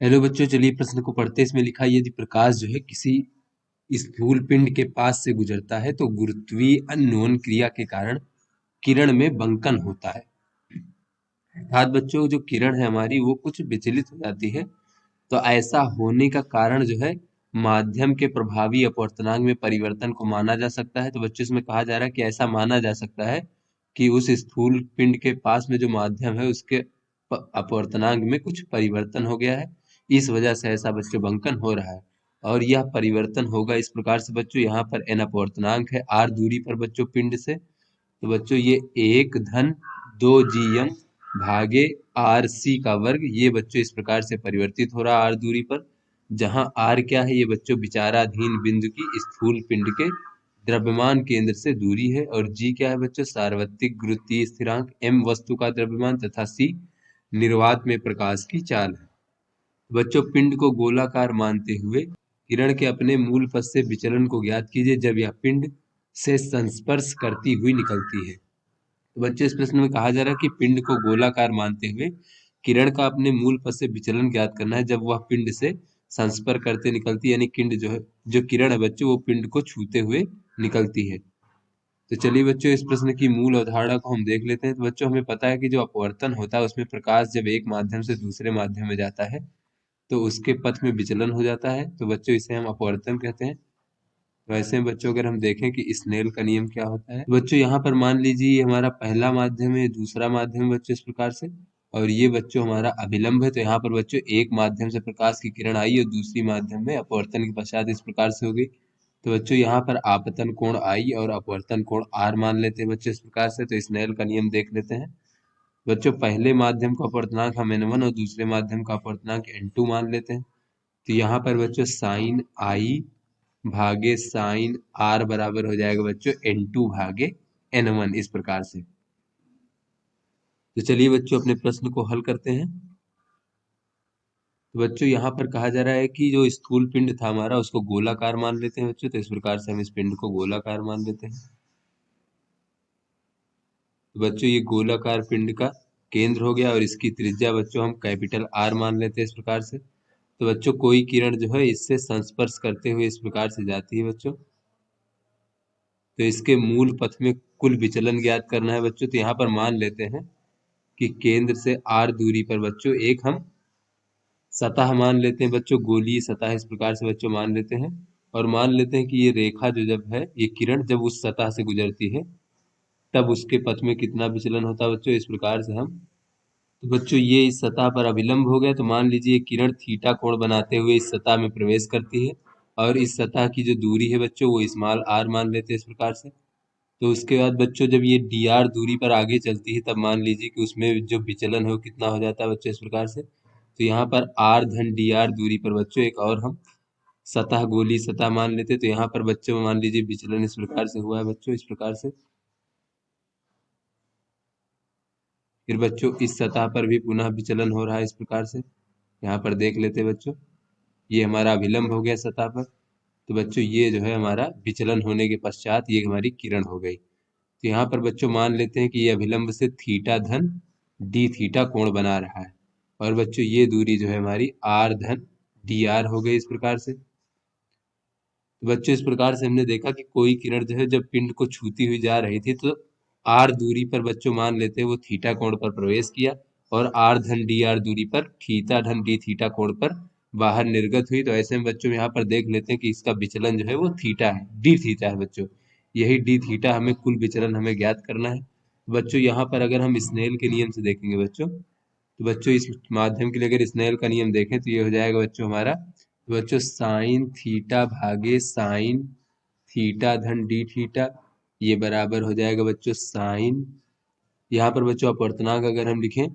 Hello बच्चों, चलिए प्रश्न को पढ़ते हैं। इसमें लिखा है, यदि प्रकाश जो है किसी स्थूल पिंड के पास से गुजरता है तो गुरुत्वीय अन्वयन क्रिया के कारण किरण में बंकन होता है। अर्थात बच्चों, जो किरण है हमारी वो कुछ विचलित हो जाती है। तो ऐसा होने का कारण जो है माध्यम के प्रभावी अपवर्तनांक में परिवर्तन को माना जा सकता है। तो बच्चों, इसमें कहा जा रहा है कि ऐसा माना जा सकता है कि उस स्थूल पिंड के पास में जो माध्यम है उसके अपवर्तनांक में कुछ परिवर्तन हो गया है। इस वजह से ऐसा बच्चों बंकन हो रहा है। और यह परिवर्तन होगा इस प्रकार से बच्चों, यहाँ पर एन अपवर्तनांक है आर दूरी पर बच्चों पिंड से। तो बच्चों ये 1 - 2 GM भागे आर सी का वर्ग, ये बच्चों इस प्रकार से परिवर्तित हो रहा है आर दूरी पर। जहां आर क्या है, ये बच्चों विचाराधीन बिंदु की स्थूल पिंड के द्रव्यमान केंद्र से दूरी है। और जी क्या है बच्चों, सार्वत्रिक गुरुत्वीय स्थिरांक। एम वस्तु का द्रव्यमान तथा सी निर्वात में प्रकाश की चाल है। बच्चों, पिंड को गोलाकार मानते हुए किरण के अपने मूल पथ से विचलन को ज्ञात कीजिए जब यह पिंड से संस्पर्श करती हुई निकलती है। तो बच्चों, इस प्रश्न में कहा जा रहा है कि पिंड को गोलाकार मानते हुए किरण का अपने मूल पथ से विचलन ज्ञात करना है जब वह पिंड से संस्पर्श करते निकलती है, यानी किंड जो है, जो किरण है बच्चों वो पिंड को छूते हुए निकलती है। तो चलिए बच्चों, इस प्रश्न की मूल अवधारणा को हम देख लेते हैं। तो बच्चों, हमें पता है कि जो अपवर्तन होता है उसमें प्रकाश जब एक माध्यम से दूसरे माध्यम में जाता है तो उसके पथ में विचलन हो जाता है। तो बच्चों, इसे हम अपवर्तन कहते हैं। तो ऐसे में बच्चों, अगर हम देखें कि स्नेल का नियम क्या होता है, तो बच्चों यहाँ पर मान लीजिए ये हमारा पहला माध्यम है, दूसरा माध्यम है बच्चों इस प्रकार से। और ये बच्चों हमारा अभिलंब है। तो यहाँ पर बच्चों एक माध्यम से प्रकाश की किरण आई और दूसरी माध्यम में अपवर्तन के पश्चात इस प्रकार से हो गई। तो बच्चों यहाँ पर आपतन कोण आई और अपवर्तन कोण आर मान लेते हैं बच्चों इस प्रकार से। तो स्नेल का नियम देख लेते हैं। बच्चों, पहले माध्यम का अपवर्तनांक हम n1 और दूसरे माध्यम का अपवर्तनांक n2 मान लेते हैं। तो यहाँ पर बच्चों साइन आई भागे साइन आर बराबर हो जाएगा बच्चों n2 भागे n1, इस प्रकार से। तो चलिए बच्चों, अपने प्रश्न को हल करते हैं। तो बच्चों, यहाँ पर कहा जा रहा है कि जो स्थूल पिंड था हमारा उसको गोलाकार मान लेते हैं बच्चों। तो इस प्रकार से हम इस पिंड को गोलाकार मान लेते हैं। तो बच्चों, ये गोलाकार पिंड का केंद्र हो गया और इसकी त्रिज्या बच्चों हम कैपिटल आर मान लेते हैं इस प्रकार से। तो बच्चों, कोई किरण जो है इससे संस्पर्श करते हुए इस प्रकार से जाती है बच्चों। तो इसके मूल पथ में कुल विचलन ज्ञात करना है बच्चों। तो यहाँ पर मान लेते हैं कि केंद्र से आर दूरी पर बच्चों एक हम सतह मान लेते हैं बच्चों, गोलीय सतह इस प्रकार से बच्चों मान लेते हैं। और मान लेते हैं कि ये रेखा जो जब है, ये किरण जब उस सतह से गुजरती है तब उसके पथ में कितना विचलन होता है बच्चों, इस प्रकार से हम। तो बच्चों, ये इस सतह पर अभिलंब हो गया। तो मान लीजिए किरण थीटा कोण बनाते हुए इस सतह में प्रवेश करती है और इस सतह की जो दूरी है बच्चों वो स्मॉल आर मान लेते हैं इस प्रकार से। तो उसके बाद बच्चों, जब ये डी आर दूरी पर आगे चलती है तब मान लीजिए कि उसमें जो विचलन है वो कितना हो जाता है बच्चों, इस प्रकार से। तो यहाँ पर आर धन डी आर दूरी पर बच्चों एक और हम सतह गोली सतह मान लेते हैं। तो यहाँ पर बच्चों मान लीजिए विचलन इस प्रकार से हुआ है बच्चों, इस प्रकार से। फिर बच्चों, इस सतह पर भी पुनः विचलन हो रहा है इस प्रकार से। यहाँ पर देख लेते हैं बच्चों, ये हमारा अभिलंब हो गया सतह पर। तो बच्चों, ये जो है हमारा विचलन होने के पश्चात ये हमारी किरण हो गई। तो यहाँ पर बच्चों मान लेते हैं कि ये अभिलंब से थीटा धन डी थीटा कोण बना रहा है। और बच्चों, ये दूरी जो है हमारी आर धन डी आर हो गई इस प्रकार से। तो बच्चों, इस प्रकार से हमने देखा कि कोई किरण जो है जब पिंड को छूती हुई जा रही थी तो आर दूरी पर बच्चों मान लेते हैं वो थीटा कोण पर प्रवेश किया और आर धन डी आर दूरी पर थीटा धन डी थीटा कोण पर बाहर निर्गत हुई। तो ऐसे में बच्चों यहाँ पर देख लेते हैं कि इसका विचलन जो है वो थीटा है, डी थीटा है बच्चों। यही डी थीटा हमें कुल विचलन हमें ज्ञात करना है। बच्चों, यहाँ पर अगर हम स्नेल के नियम से देखेंगे बच्चों, तो बच्चों इस माध्यम के लिए अगर स्नेल का नियम देखें तो ये हो जाएगा बच्चों हमारा, तो बच्चों साइन थीटा भागे साइन थीटा धन डी थीटा, ये बराबर हो जाएगा बच्चों साइन, यहाँ पर बच्चों अपवर्तनांक अगर हम लिखें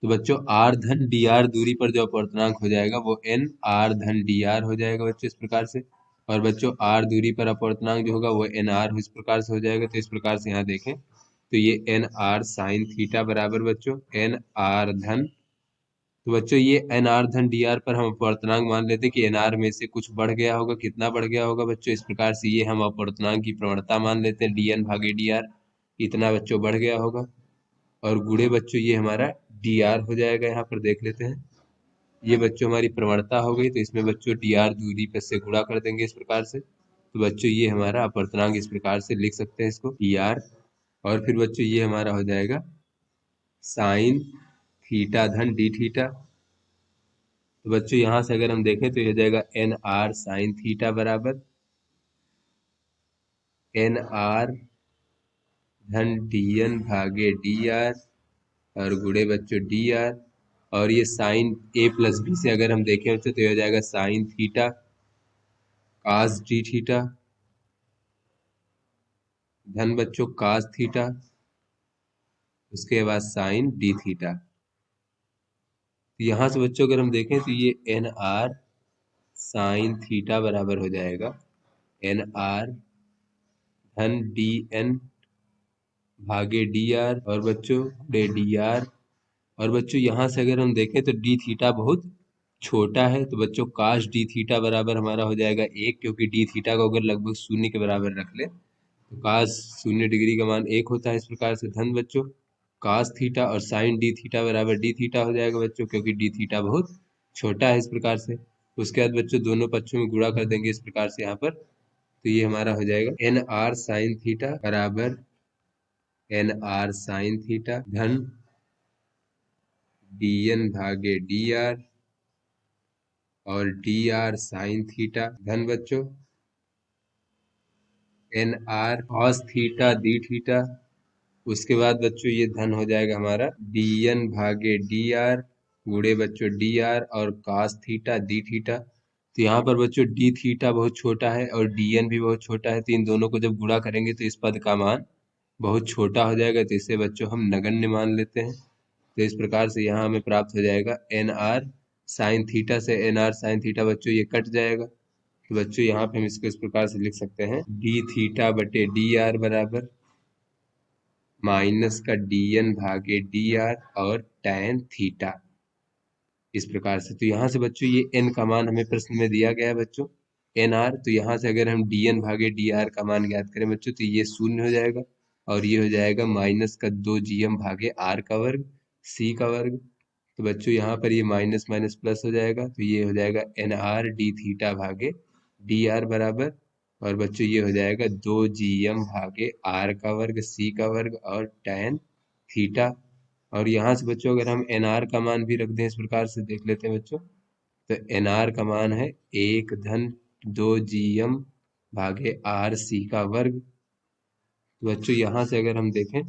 तो बच्चों आर धन डी आर दूरी पर जो अपवर्तनांक हो जाएगा वो एन आर धन डी आर हो जाएगा बच्चों इस प्रकार से। और बच्चों, आर दूरी पर अपवर्तनांक जो होगा वो एन आर इस प्रकार से हो जाएगा। तो इस प्रकार से यहाँ देखें तो ये एन आर साइन थीटा बराबर बच्चों एन आर धन, तो बच्चों ये एन आर धन डी आर पर हम अपवर्तनांक मान लेते हैं कि एन आर में से कुछ बढ़ गया होगा। कितना बढ़ गया होगा बच्चों, इस प्रकार से ये हम अपवर्तनांक की प्रवणता मान लेते हैं डी एन भागे डी आर, इतना बच्चों बढ़ गया होगा। और गुणे बच्चों ये हमारा डी आर हो जाएगा, यहाँ पर देख लेते हैं। ये बच्चों हमारी प्रवणता हो गई। तो इसमें बच्चों dr दूरी पर से गुणा कर देंगे इस प्रकार से। तो बच्चों ये हमारा अपवर्तनांक इस प्रकार से लिख सकते हैं इसको dr। और फिर बच्चों ये हमारा हो जाएगा साइन थीटा धन डी थीटा। तो बच्चों यहाँ से अगर हम देखें तो ये हो जाएगा एन आर साइन थीटा बराबर एन आर धन डी एन भागे डी आर और गुणे बच्चों डी आर। और ये साइन ए प्लस बी से अगर हम देखें बच्चों तो ये हो जाएगा sine theta cos D theta धन बच्चों कास थीटा उसके बाद साइन डी थीटा। तो यहाँ से बच्चों अगर हम देखें तो ये एन आर साइन थीटा बराबर हो जाएगा एन आर धन डी एन भागे डी आर और बच्चों डी आर। और बच्चों यहाँ से अगर हम देखें तो डी थीटा बहुत छोटा है। तो बच्चों काश डी थीटा बराबर हमारा हो जाएगा 1, क्योंकि डी थीटा को अगर लगभग 0 के बराबर रख ले तो काश 0 डिग्री का मान 1 होता है। इस प्रकार से धन बच्चों काश थीटा और साइन डी थीटा बराबर डी थीटा हो जाएगा बच्चों, क्योंकि डी थीटा बहुत छोटा है इस प्रकार से। उसके बाद बच्चों दोनों पक्षों में गुणा कर देंगे इस प्रकार से यहाँ पर। तो ये हमारा हो जाएगा एन आर साइन थीटा बराबर एन आर साइन थीटा धन डी एन भागे डी आर और डी आर साइन थीटा धन बच्चों N R cos theta D theta. उसके बाद बच्चों ये धन हो जाएगा हमारा डी एन भागे डी आर गुणे बच्चों डी आर और कास थीटा डी थीटा। तो यहाँ पर बच्चों डी थीटा बहुत छोटा है और डी एन भी बहुत छोटा है। तो इन दोनों को जब गुणा करेंगे तो इस पद का मान बहुत छोटा हो जाएगा। तो इसे बच्चों हम नगण्य मान लेते हैं। तो इस प्रकार से यहाँ हमें प्राप्त हो जाएगा एन आर साइन थीटा से एन आर साइन थीटा बच्चों ये कट जाएगा। तो बच्चों यहाँ पे हम इसको इस प्रकार से लिख सकते हैं डी थीटा बटे डी आर बराबर माइनस का डी एन भागे डी आर और tan थीटा इस प्रकार से। तो यहाँ से बच्चों ये n का मान हमें प्रश्न में दिया गया है बच्चों एन आर। तो यहाँ से अगर हम डी एन भागे डी आर का मान ज्ञात करें बच्चों तो ये 0 हो जाएगा और ये हो जाएगा माइनस का 2 भागे आर का वर्ग सी का वर्ग। तो बच्चों यहाँ पर ये माइनस माइनस प्लस हो जाएगा। तो ये हो जाएगा एन आर डी थीटा भागे डी आर बराबर और बच्चों ये हो जाएगा 2 भागे आर का वर्ग सी का वर्ग और tan थीटा। और यहाँ से बच्चों अगर हम एन आर का मान भी रख दें इस प्रकार से देख लेते हैं बच्चों। तो एन आर का मान है 1 धन 2 भागे आर सी का वर्ग। तो बच्चों यहाँ से अगर हम देखें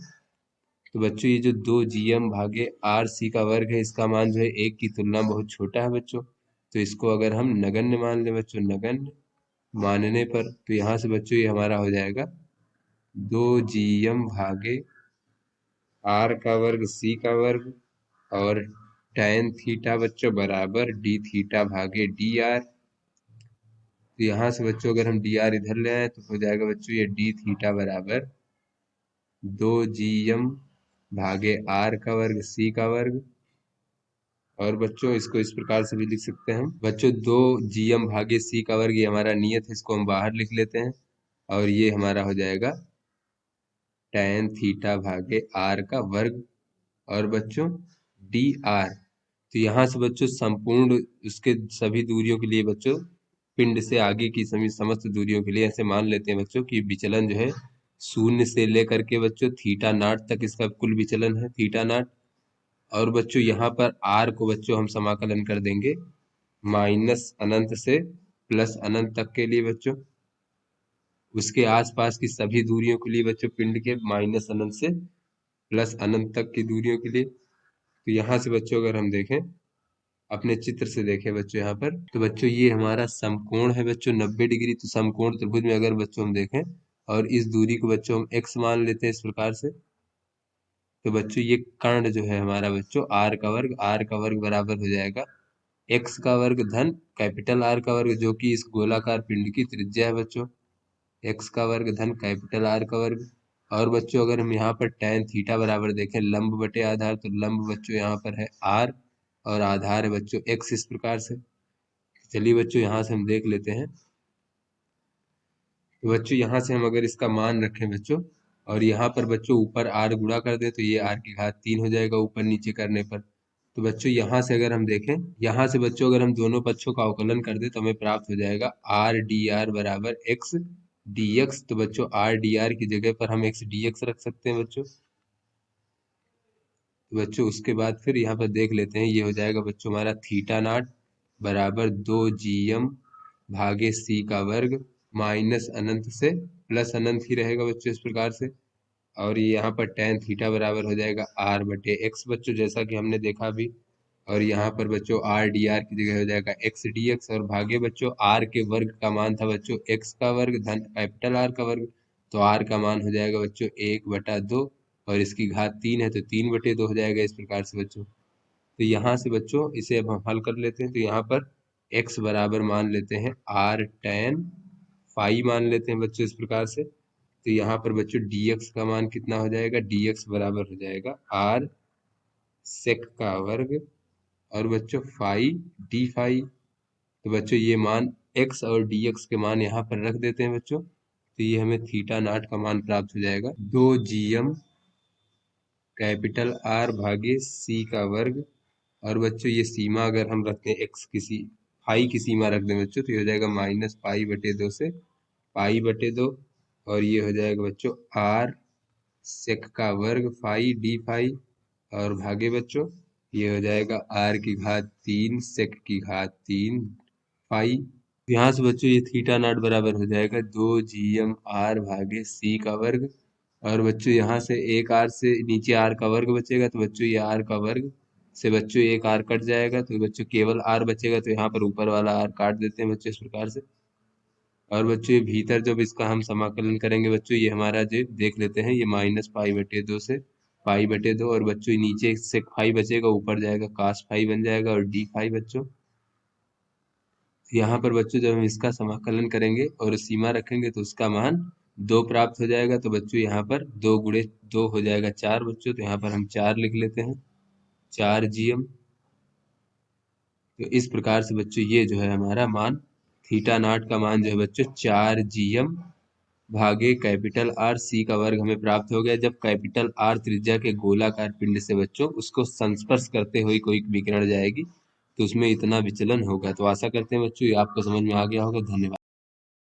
तो बच्चों ये जो 2 भागे आर सी का वर्ग है इसका मान जो है 1 की तुलना में बहुत छोटा है बच्चों। तो इसको अगर हम नगण्य मान लें बच्चों नगण्य मानने पर तो यहाँ से बच्चों ये हमारा हो जाएगा 2 भागे आर का वर्ग सी का वर्ग और tan थीटा बच्चों बराबर डी थीटा भागे डी आर। तो यहाँ से बच्चों अगर हम डी आर इधर ले आए तो हो जाएगा बच्चों ये डी थीटा बराबर 2 भागे आर का वर्ग सी का वर्ग। और बच्चों इसको इस प्रकार से भी लिख सकते हैं हम बच्चों 2 भागे सी का वर्ग ये हमारा नियत है, इसको हम बाहर लिख लेते हैं और ये हमारा हो जाएगा tan थीटा भागे आर का वर्ग और बच्चों डी आर। तो यहाँ से बच्चों संपूर्ण उसके सभी दूरियों के लिए बच्चों पिंड से आगे की सभी समस्त दूरियों के लिए ऐसे मान लेते हैं बच्चों कि विचलन जो है 0 से लेकर के बच्चों थीटा नाट तक इसका कुल विचलन है थीटा नाट। और बच्चों यहाँ पर आर को बच्चों हम समाकलन कर देंगे माइनस अनंत से प्लस अनंत तक के लिए बच्चों। उसके आसपास की सभी दूरियों के लिए बच्चों पिंड के माइनस अनंत से प्लस अनंत तक की दूरियों के लिए। तो यहाँ से बच्चों अगर हम देखें अपने चित्र से देखें बच्चों यहाँ पर तो बच्चों ये हमारा समकोण है बच्चों 90 डिग्री। तो समकोण त्रिभुज में अगर बच्चों हम देखें और इस दूरी को बच्चों हम x मान लेते हैं इस प्रकार से। तो बच्चों ये कर्ण जो है हमारा बच्चों आर का वर्ग बराबर हो जाएगा x का वर्ग धन कैपिटल आर का वर्ग जो कि इस गोलाकार पिंड की त्रिज्या है बच्चों x का वर्ग धन कैपिटल आर का वर्ग। और बच्चों अगर हम यहाँ पर tan थीटा बराबर देखें लंब बटे आधार तो लंब बच्चों यहाँ पर है r और आधार है बच्चों x इस प्रकार से। चलिए बच्चों यहाँ से हम देख लेते हैं। तो बच्चों यहाँ से हम अगर इसका मान रखें बच्चों और यहाँ पर बच्चों ऊपर r गुणा कर दे तो ये r की घात 3 हो जाएगा ऊपर नीचे करने पर। तो बच्चों यहाँ से अगर हम देखें, यहाँ से बच्चों अगर हम दोनों पक्षों का अवकलन कर दें तो हमें प्राप्त हो जाएगा आर डी आर बराबर एक्स डी एक्स। तो बच्चों आर डी आर की जगह पर हम एक्स डी एक्स रख सकते हैं बच्चों। तो बच्चों उसके बाद फिर यहाँ पर देख लेते हैं, ये हो जाएगा बच्चों हमारा थीटा नॉट बराबर 2 GM भागे सी का वर्ग माइनस अनंत से प्लस अनंत ही रहेगा बच्चों इस प्रकार से। और ये यहाँ पर tan थीटा बराबर हो जाएगा आर बटे एक्स बच्चों, जैसा कि हमने देखा भी। और यहाँ पर बच्चों आर डी आर की जगह हो जाएगा एक्स डी एक्स, और भागे बच्चों आर के वर्ग का मान था बच्चों एक्स का वर्ग धन कैपिटल आर का वर्ग। तो आर का मान हो जाएगा बच्चों 1/2, और इसकी घात 3 है तो 3/2 हो जाएगा इस प्रकार से बच्चों। तो यहाँ से बच्चों इसे अब हम हल कर लेते हैं। तो यहाँ पर x बराबर मान लेते हैं आर tan फाई मान लेते हैं बच्चों इस प्रकार से। तो यहाँ पर बच्चों dx का मान कितना हो जाएगा, dx बराबर हो जाएगा आर सेक का वर्ग और बच्चों फाई डी फाई। तो बच्चों ये मान x और dx के मान यहाँ पर रख देते हैं बच्चों। तो ये हमें थीटा नाट का मान प्राप्त हो जाएगा 2 GM कैपिटल आर भागे सी का वर्ग। और बच्चों ये सीमा अगर हम रखते हैं एक्स की फाई की सीमा रख दें बच्चों, तो ये हो जाएगा -पाई/2 से पाई/2। और ये हो जाएगा बच्चों आर सेक का वर्ग फाई डी फाई, और भागे बच्चों ये हो जाएगा आर की घात 3 सेक की घात 3 फाई। यहाँ से बच्चों ये थीटा नॉट बराबर हो जाएगा 2 GM आर भागे सी का वर्ग। और बच्चों यहाँ से एक आर से नीचे आर का वर्ग बचेगा, तो बच्चों ये आर का वर्ग से बच्चों एक आर कट जाएगा, तो बच्चों केवल आर बचेगा। तो यहाँ पर ऊपर वाला आर काट देते हैं बच्चों इस प्रकार से। और बच्चों ये भीतर जब इसका हम समाकलन करेंगे बच्चों, ये हमारा जो देख लेते हैं ये -पाई/2 से पाई/2, और बच्चों नीचे से फाई बचेगा, ऊपर जाएगा कास फाई बन जाएगा और डी फाई बच्चों। यहाँ पर बच्चों जब हम इसका समाकलन करेंगे और सीमा रखेंगे तो उसका मान 2 प्राप्त हो जाएगा। तो बच्चों यहाँ पर 2 गुणे 2 हो जाएगा 4 बच्चों, तो यहाँ पर हम 4 लिख लेते हैं 4 GM। तो इस प्रकार से बच्चों ये जो है हमारा मान थीटा नॉट का मान जो है बच्चों 4 GM भागे कैपिटल आर सी का वर्ग हमें प्राप्त हो गया, जब कैपिटल आर त्रिज्या के गोलाकार पिंड से बच्चों उसको संस्पर्श करते हुए कोई विकिरण जाएगी तो उसमें इतना विचलन होगा। तो आशा करते हैं बच्चों ये आपको समझ में आ गया होगा। धन्यवाद।